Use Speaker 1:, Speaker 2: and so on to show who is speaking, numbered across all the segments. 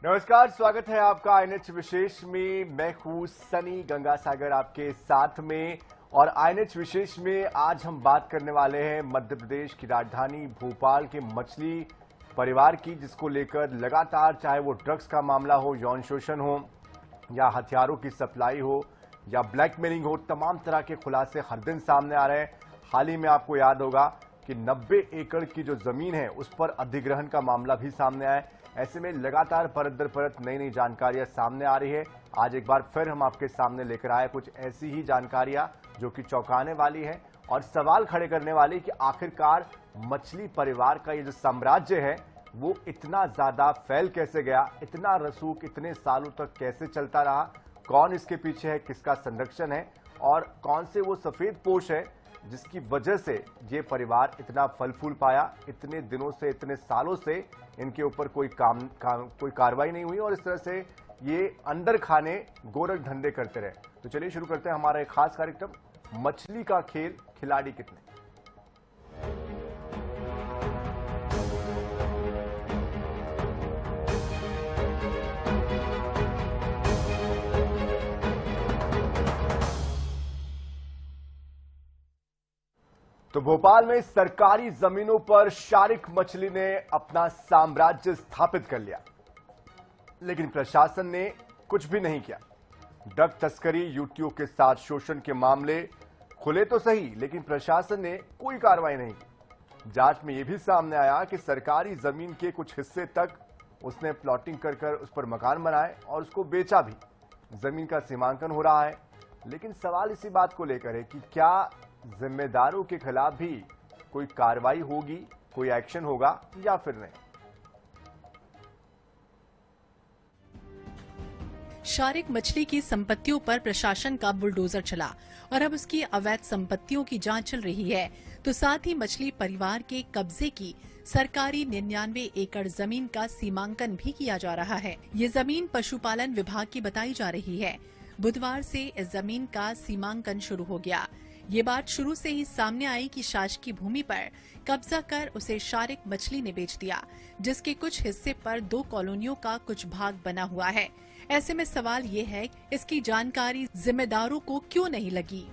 Speaker 1: नमस्कार, स्वागत है आपका आईएनएच विशेष में। मैं हूं सनी गंगासागर आपके साथ में। और आईएनएच विशेष में आज हम बात करने वाले हैं मध्य प्रदेश की राजधानी भोपाल के मछली परिवार की, जिसको लेकर लगातार चाहे वो ड्रग्स का मामला हो, यौन शोषण हो या हथियारों की सप्लाई हो या ब्लैकमेलिंग हो, तमाम तरह के खुलासे हर दिन सामने आ रहे हैं। हाल ही में आपको याद होगा कि 90 एकड़ की जो जमीन है उस पर अधिग्रहण का मामला भी सामने आया। ऐसे में लगातार परत दर परत नई नई जानकारियां सामने आ रही है। आज एक बार फिर हम आपके सामने लेकर आए कुछ ऐसी ही जानकारियां जो कि चौंकाने वाली है और सवाल खड़े करने वाली कि आखिरकार मछली परिवार का ये जो साम्राज्य है वो इतना ज्यादा फैल कैसे गया, इतना रसूख इतने सालों तक कैसे चलता रहा, कौन इसके पीछे है, किसका संरक्षण है और कौन से वो सफेद पोश है जिसकी वजह से ये परिवार इतना फल फूल पाया। इतने दिनों से, इतने सालों से इनके ऊपर कोई कोई कार्रवाई नहीं हुई और इस तरह से ये अंदर खाने गोरख धंधे करते रहे। तो चलिए शुरू करते हैं हमारा एक खास कार्यक्रम, मछली का खेल, खिलाड़ी कितने। तो भोपाल में सरकारी जमीनों पर शारिक मछली ने अपना साम्राज्य स्थापित कर लिया, लेकिन प्रशासन ने कुछ भी नहीं किया। ड्रग तस्करी, युवतियों के साथ शोषण के मामले खुले तो सही, लेकिन प्रशासन ने कोई कार्रवाई नहीं की। जांच में यह भी सामने आया कि सरकारी जमीन के कुछ हिस्से तक उसने प्लॉटिंग कर उस पर मकान बनाए और उसको बेचा भी। जमीन का सीमांकन हो रहा है, लेकिन सवाल इसी बात को लेकर है कि क्या जिम्मेदारों के खिलाफ भी कोई कार्रवाई होगी, कोई एक्शन होगा या फिर नहीं।
Speaker 2: शारिक मछली की संपत्तियों पर प्रशासन का बुलडोजर चला और अब उसकी अवैध संपत्तियों की जांच चल रही है। तो साथ ही मछली परिवार के कब्जे की सरकारी 99 एकड़ जमीन का सीमांकन भी किया जा रहा है। ये जमीन पशुपालन विभाग की बताई जा रही है। बुधवार से इस जमीन का सीमांकन शुरू हो गया। ये बात शुरू से ही सामने आई कि शासकीय भूमि पर कब्जा कर उसे शारिक मछली ने बेच दिया, जिसके कुछ हिस्से पर 2 कॉलोनियों का कुछ भाग बना हुआ है। ऐसे में सवाल ये है, इसकी जानकारी जिम्मेदारों को क्यों नहीं लगी।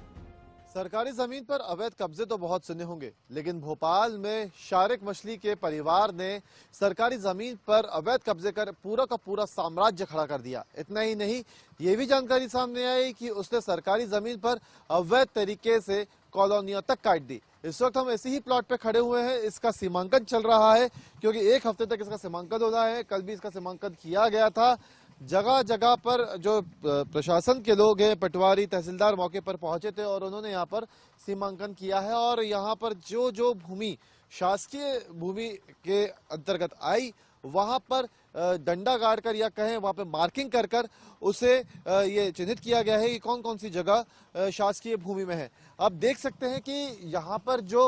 Speaker 3: सरकारी जमीन पर अवैध कब्जे तो बहुत सुने होंगे, लेकिन भोपाल में शारिक मछली के परिवार ने सरकारी जमीन पर अवैध कब्जे कर पूरा का पूरा साम्राज्य खड़ा कर दिया। इतना ही नहीं, ये भी जानकारी सामने आई कि उसने सरकारी जमीन पर अवैध तरीके से कॉलोनियों तक काट दी। इस वक्त हम ऐसे ही प्लॉट पे खड़े हुए हैं। इसका सीमांकन चल रहा है क्योंकि एक हफ्ते तक इसका सीमांकन होना है। कल भी इसका सीमांकन किया गया था। जगह जगह पर जो प्रशासन के लोग हैं, पटवारी, तहसीलदार मौके पर पहुंचे थे और उन्होंने यहाँ पर सीमांकन किया है। और यहाँ पर जो जो भूमि शासकीय भूमि के अंतर्गत आई, वहां पर डंडा गाड़ कर या कहें वहां पे मार्किंग कर कर उसे ये चिन्हित किया गया है कि कौन कौन सी जगह शासकीय भूमि में है। अब देख सकते हैं कि यहाँ पर जो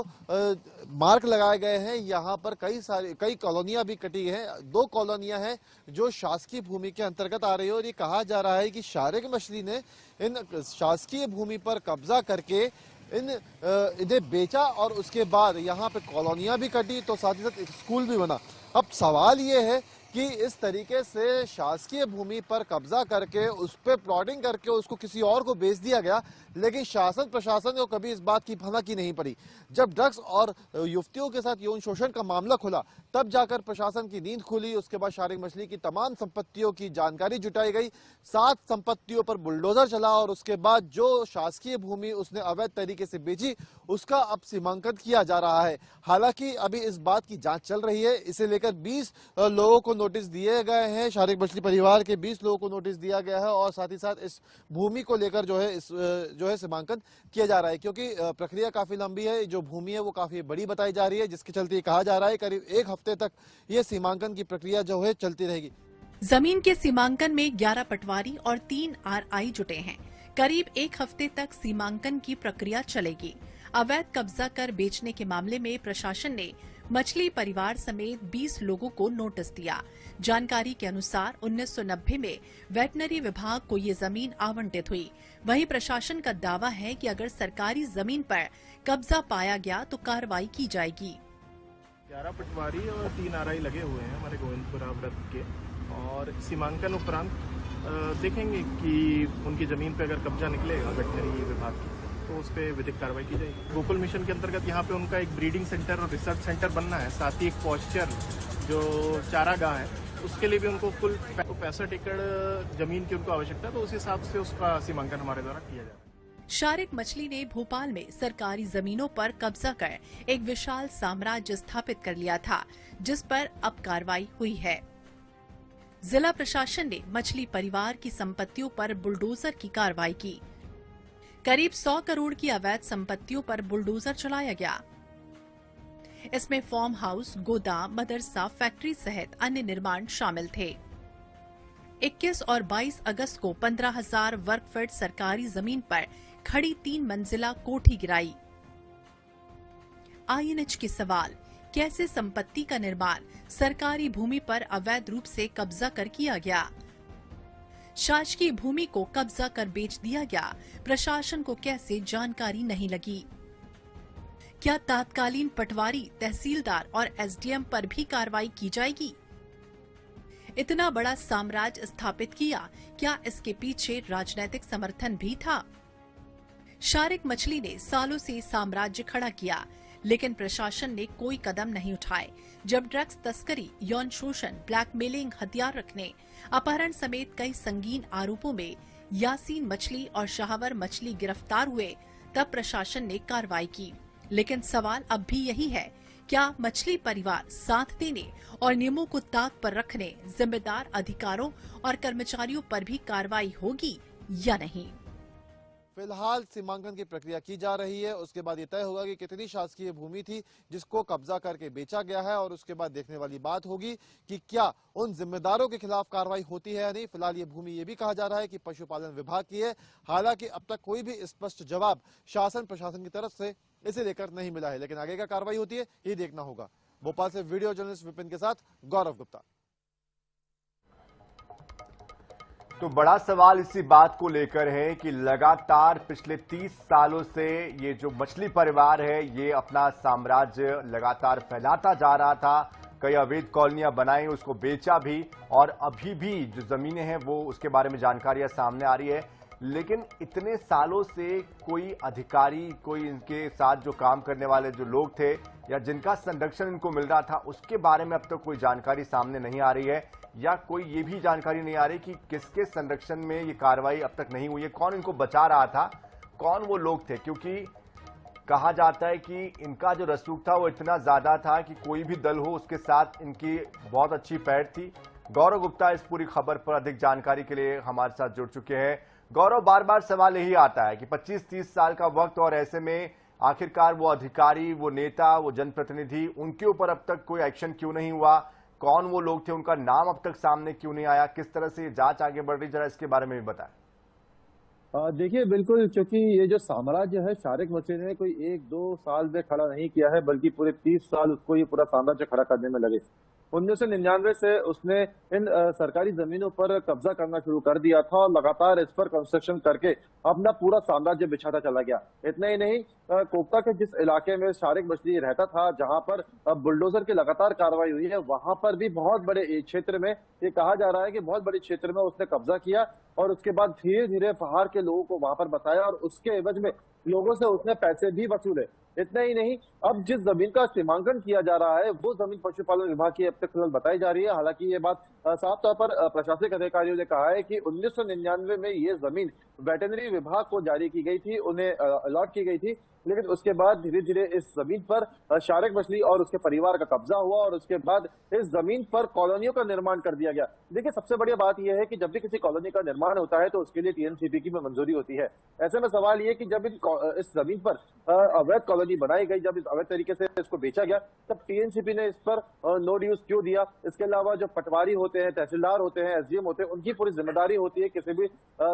Speaker 3: मार्क लगाए गए हैं, यहाँ पर कई कॉलोनियां भी कटी हैं। 2 कॉलोनियां हैं जो शासकीय भूमि के अंतर्गत आ रही है और ये कहा जा रहा है कि शारिक मछली ने इन शासकीय भूमि पर कब्जा करके इन्हें बेचा और उसके बाद यहाँ पे कॉलोनियां भी कटी, तो साथ ही साथ एक स्कूल भी बना। अब सवाल ये है कि इस तरीके से शासकीय भूमि पर कब्जा करके उस पर प्लॉटिंग करके उसको किसी और को बेच दिया गया, लेकिन शासन प्रशासन को कभी इस बात की भनक ही नहीं पड़ी। जब ड्रग्स और युवतियों के साथ यौन शोषण का मामला खुला, तब जाकर प्रशासन की नींद खुली। उसके बाद शारिक मछली की तमाम संपत्तियों की जानकारी जुटाई गई, 7 संपत्तियों पर बुलडोजर चला और उसके बाद जो शासकीय भूमि उसने अवैध तरीके से बेची, उसका अब सीमांकन किया जा रहा है। हालांकि अभी इस बात की जांच चल रही है। इसे लेकर 20 लोगों को नोटिस दिए गए हैं। शारिक मछली परिवार के 20 लोगों को नोटिस दिया गया है और साथ ही साथ इस भूमि को लेकर जो है सीमांकन किया जा रहा है, क्योंकि प्रक्रिया काफी लंबी है। जो भूमि है वो काफी बड़ी बताई जा रही है, जिसके चलते कहा जा रहा है करीब 1 हफ्ते तक ये सीमांकन की प्रक्रिया जो है चलती रहेगी।
Speaker 2: जमीन के सीमांकन में 11 पटवारी और 3 RI जुटे हैं। करीब 1 हफ्ते तक सीमांकन की प्रक्रिया चलेगी। अवैध कब्जा कर बेचने के मामले में प्रशासन ने मछली परिवार समेत 20 लोगों को नोटिस दिया। जानकारी के अनुसार 1990 में वेटनरी विभाग को ये जमीन आवंटित हुई। वहीं प्रशासन का दावा है कि अगर सरकारी जमीन पर कब्जा पाया गया तो कार्रवाई की जाएगी।
Speaker 4: 11 पटवारी और 3 RI लगे हुए हैं हमारे गोविंदपुरा व्रत के, और सीमांकन उपरांत देखेंगे कि उनकी ज़मीन पे अगर कब्जा निकलेगा वेटनरी विभाग की तो उस पर विधिक कार्रवाई की जाएगी। गोकुल मिशन के अंतर्गत यहाँ पे उनका एक ब्रीडिंग सेंटर और रिसर्च सेंटर बनना है, साथ ही एक पॉस्चर जो चारागाह है उसके लिए भी उनको कुल 65 एकड़ जमीन की उनको आवश्यकता है, तो उस हिसाब से उसका सीमांकन हमारे द्वारा किया जाएगा।
Speaker 2: शारिक मछली ने भोपाल में सरकारी जमीनों पर कब्जा कर एक विशाल साम्राज्य स्थापित कर लिया था, जिस पर अब कार्रवाई हुई है। जिला प्रशासन ने मछली परिवार की संपत्तियों पर बुलडोजर की कार्रवाई की। करीब 100 करोड़ की अवैध संपत्तियों पर बुलडोजर चलाया गया। इसमें फार्म हाउस, गोदाम, मदरसा, फैक्ट्री सहित अन्य निर्माण शामिल थे। 21 और 22 अगस्त को 15,000 वर्ग फीट सरकारी जमीन पर खड़ी 3 मंजिला कोठी गिराई। आईएनएच के सवाल, कैसे संपत्ति का निर्माण सरकारी भूमि पर अवैध रूप से कब्जा कर किया गया? शासकीय भूमि को कब्जा कर बेच दिया गया, प्रशासन को कैसे जानकारी नहीं लगी? क्या तात्कालीन पटवारी, तहसीलदार और एसडीएम पर भी कार्रवाई की जाएगी? इतना बड़ा साम्राज्य स्थापित किया, क्या इसके पीछे राजनीतिक समर्थन भी था? शारिक मछली ने सालों से साम्राज्य खड़ा किया, लेकिन प्रशासन ने कोई कदम नहीं उठाए। जब ड्रग्स तस्करी, यौन शोषण, ब्लैकमेलिंग, हथियार रखने, अपहरण समेत कई संगीन आरोपों में यासीन मछली और शाहवर मछली गिरफ्तार हुए, तब प्रशासन ने कार्रवाई की। लेकिन सवाल अब भी यही है, क्या मछली परिवार साथ देने और नियमों को ताक पर रखने जिम्मेदार अधिकारों और कर्मचारियों पर भी कार्रवाई होगी या नहीं?
Speaker 3: फिलहाल सीमांकन की प्रक्रिया की जा रही है। उसके बाद ये तय होगा कि कितनी शासकीय भूमि थी जिसको कब्जा करके बेचा गया है, और उसके बाद देखने वाली बात होगी कि क्या उन जिम्मेदारों के खिलाफ कार्रवाई होती है या नहीं। फिलहाल ये भूमि ये भी कहा जा रहा है कि पशुपालन विभाग की है, हालांकि अब तक कोई भी स्पष्ट जवाब शासन प्रशासन की तरफ से इसे लेकर नहीं मिला है, लेकिन आगे का कार्रवाई होती है ये देखना होगा। भोपाल से वीडियो जर्नलिस्ट विपिन के साथ गौरव गुप्ता।
Speaker 1: तो बड़ा सवाल इसी बात को लेकर है कि लगातार पिछले 30 सालों से ये जो मछली परिवार है ये अपना साम्राज्य लगातार फैलाता जा रहा था। कई अवैध कॉलोनियां बनाई, उसको बेचा भी, और अभी भी जो जमीनें हैं वो उसके बारे में जानकारियां सामने आ रही है। लेकिन इतने सालों से कोई अधिकारी, कोई इनके साथ जो काम करने वाले जो लोग थे या जिनका संरक्षण इनको मिल रहा था, उसके बारे में अब तक कोई जानकारी सामने नहीं आ रही है, या कोई ये भी जानकारी नहीं आ रही कि किसके संरक्षण में ये कार्रवाई अब तक नहीं हुई है, कौन इनको बचा रहा था, कौन वो लोग थे। क्योंकि कहा जाता है कि इनका जो रसूख था वो इतना ज्यादा था कि कोई भी दल हो उसके साथ इनकी बहुत अच्छी पैठ थी। गौरव गुप्ता इस पूरी खबर पर अधिक जानकारी के लिए हमारे साथ जुड़ चुके हैं। गौरव, बार बार सवाल यही आता है कि 25-30 साल का वक्त, और ऐसे में आखिरकार वो अधिकारी, वो नेता, वो जनप्रतिनिधि, उनके ऊपर अब तक कोई एक्शन क्यों नहीं हुआ? कौन वो लोग थे, उनका नाम अब तक सामने क्यों नहीं आया? किस तरह से ये जांच आगे बढ़ रही, जरा इसके बारे में भी बताएं।
Speaker 5: देखिए, बिल्कुल, क्योंकि ये जो साम्राज्य है शारिक मछली ने कोई 1-2 साल में खड़ा नहीं किया है, बल्कि पूरे 30 साल उसको ये पूरा साम्राज्य खड़ा करने में लगे। 1999 से उसने इन सरकारी जमीनों पर कब्जा करना शुरू कर दिया था और लगातार इस पर कंस्ट्रक्शन करके अपना पूरा साम्राज्य बिछाता चला गया। इतना ही नहीं, कोकता के जिस इलाके में शारिक मछली रहता था, जहां पर बुलडोजर की लगातार कार्रवाई हुई है, वहां पर भी बहुत बड़े क्षेत्र में, ये कहा जा रहा है कि बहुत बड़े क्षेत्र में उसने कब्जा किया, और उसके बाद धीरे धीरे पहाड़ के लोगों को वहां पर बताया, और उसके एवज में लोगों से उसने पैसे भी वसूले। इतना ही नहीं, अब जिस जमीन का सीमांकन किया जा रहा है वो जमीन पशुपालन विभाग की अब तक फिलहाल बताई जा रही है। हालांकि ये बात साफ तौर पर प्रशासनिक अधिकारियों ने कहा है कि 1999 में ये जमीन वेटरनरी विभाग को जारी की गई थी, उन्हें अलॉट की गई थी, लेकिन उसके बाद धीरे धीरे इस जमीन पर शारिक मछली और उसके परिवार का कब्जा हुआ, और उसके बाद इस जमीन पर कॉलोनियों का निर्माण कर दिया गया। देखिए, सबसे बढ़िया बात यह है कि जब भी किसी कॉलोनी का निर्माण होता है तो उसके लिए टीएनसीपी की मंजूरी होती है। ऐसे में सवाल ये कि जब इस जमीन पर अवैध कॉलोनी बनाई गई, जब इस अवैध तरीके से इसको बेचा गया, तब टीएनसीपी ने इस पर नो ड्यूज क्यों दिया? इसके अलावा जो पटवारी होते हैं, तहसीलदार होते हैं, एसडीएम होते हैं, उनकी पूरी जिम्मेदारी होती है किसी भी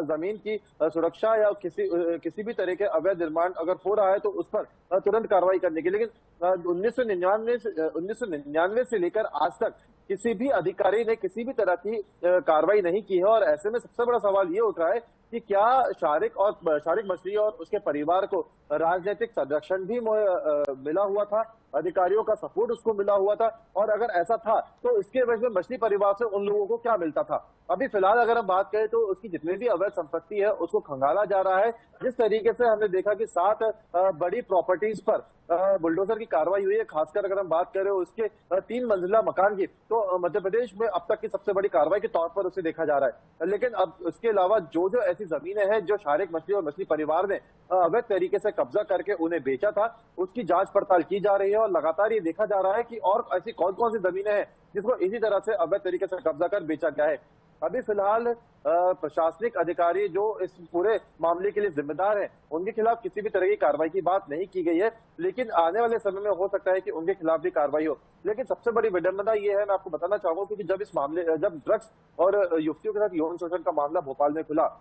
Speaker 5: जमीन की सुरक्षा या किसी भी तरह के अवैध निर्माण अगर हो रहा है तो उस पर तुरंत कार्रवाई करने की। लेकिन 1999 से लेकर आज तक किसी भी अधिकारी ने किसी भी तरह की कार्रवाई नहीं की है। और ऐसे में सबसे बड़ा सवाल ये उठ रहा है कि क्या शारिक मछली और उसके परिवार को राजनीतिक संरक्षण भी मिला हुआ था, अधिकारियों का सपोर्ट उसको मिला हुआ था, और अगर ऐसा था तो इसके वजह में मछली परिवार से उन लोगों को क्या मिलता था। अभी फिलहाल अगर हम बात करें तो उसकी जितनी भी अवैध संपत्ति है उसको खंगाला जा रहा है। जिस तरीके से हमने देखा कि 7 बड़ी प्रॉपर्टीज पर बुलडोजर की कार्रवाई हुई है, खासकर अगर हम बात करें उसके 3 मंजिला मकान की, तो मध्य प्रदेश में अब तक की सबसे बड़ी कार्रवाई के तौर पर उसे देखा जा रहा है। लेकिन अब उसके अलावा जो जो ऐसी जमीनें हैं जो शारिक मछली और मछली परिवार ने अवैध तरीके से कब्जा करके उन्हें बेचा था, उसकी जांच पड़ताल की जा रही है और लगातार ये देखा जा रहा है कि और ऐसी कौन कौन सी जमीनें हैं जिसको इसी तरह से अवैध तरीके से कब्जा कर बेचा गया है। अभी फिलहाल प्रशासनिक अधिकारी जो इस पूरे मामले के लिए जिम्मेदार हैं, उनके खिलाफ किसी भी तरह की कार्रवाई की बात नहीं की गई है, लेकिन आने वाले समय में हो सकता है कि उनके खिलाफ भी कार्रवाई हो। लेकिन सबसे बड़ी विडंबना ये है, मैं आपको बताना चाहूंगा, क्योंकि जब ड्रग्स और युवतियों के साथ यौन शोषण का मामला भोपाल में खुला,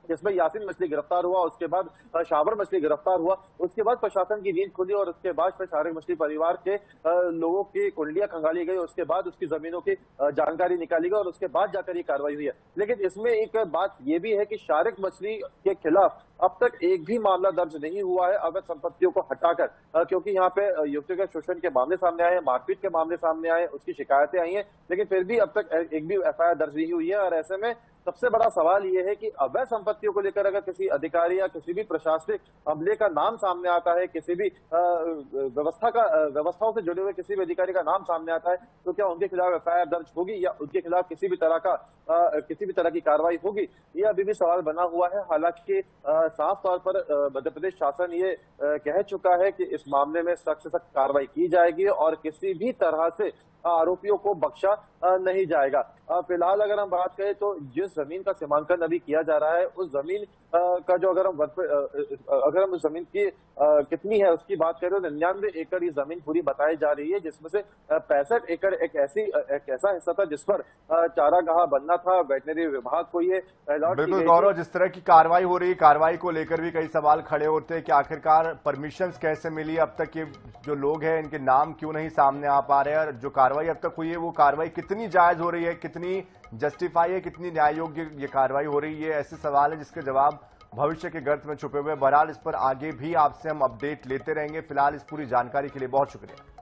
Speaker 5: जिसमें यासीन मछली गिरफ्तार हुआ, उसके बाद शावर मछली गिरफ्तार हुआ, उसके बाद प्रशासन की नींद खुली और उसके बाद फिर शारिक मछली परिवार के लोगों की कुंडलियां खंगाली गई, उसके बाद उसकी जमीनों की जानकारी निकाली गई और उसके बाद जाकर ये कार्रवाई हुई है। लेकिन इसमें एक बात ये भी है कि शारिक मछली के खिलाफ अब तक एक भी मामला दर्ज नहीं हुआ है अवैध संपत्तियों को हटाकर, क्योंकि यहाँ पे युवतियों के शोषण के मामले सामने आए हैं, मारपीट के मामले सामने आए, उसकी शिकायतें आई हैं, लेकिन फिर भी अब तक एक भी एफआईआर दर्ज नहीं हुई है। और ऐसे में सबसे बड़ा सवाल ये है कि अवैध संपत्तियों को लेकर अगर किसी अधिकारी या किसी भी प्रशासनिक अमले का नाम सामने आता है, किसी भी व्यवस्थाओं से जुड़े हुए किसी भी अधिकारी का नाम सामने आता है, तो क्या उनके खिलाफ एफआईआर दर्ज होगी या उनके खिलाफ किसी भी तरह की कार्रवाई होगी, ये अभी भी सवाल बना हुआ है। हालांकि साफ तौर पर मध्य प्रदेश शासन ये कह चुका है कि इस मामले में सख्त से सख्त कार्रवाई की जाएगी और किसी भी तरह से आरोपियों को बख्शा नहीं जाएगा। फिलहाल अगर हम बात करें तो जिस जमीन का सीमांकन अभी किया जा रहा है, उस जमीन का जो अगर हम उस जमीन की कितनी है उसकी बात करें तो 99 एकड़ ये जमीन पूरी बताई जा रही है, जिसमें से 65 एकड़ एक ऐसा हिस्सा था जिस पर चारागाह बनना था। वेटनरी विभाग को ये अलॉट
Speaker 1: बिल्कुल गौरव, जिस तरह की कार्रवाई हो रही है, कार्रवाई को लेकर भी कई सवाल खड़े होते हैं कि आखिरकार परमिशन कैसे मिली, अब तक ये जो लोग हैं इनके नाम क्यों नहीं सामने आ पा रहे हैं, और जो कार्रवाई अब तक हुई है वो कार्रवाई कितनी जायज हो रही है, कितनी जस्टिफाई है, कितनी न्याय योग्य ये कार्रवाई हो रही है। ऐसे सवाल है जिसके जवाब भविष्य के गर्त में छुपे हुए। बहरहाल इस पर आगे भी आपसे हम अपडेट लेते रहेंगे। फिलहाल इस पूरी जानकारी के लिए बहुत शुक्रिया।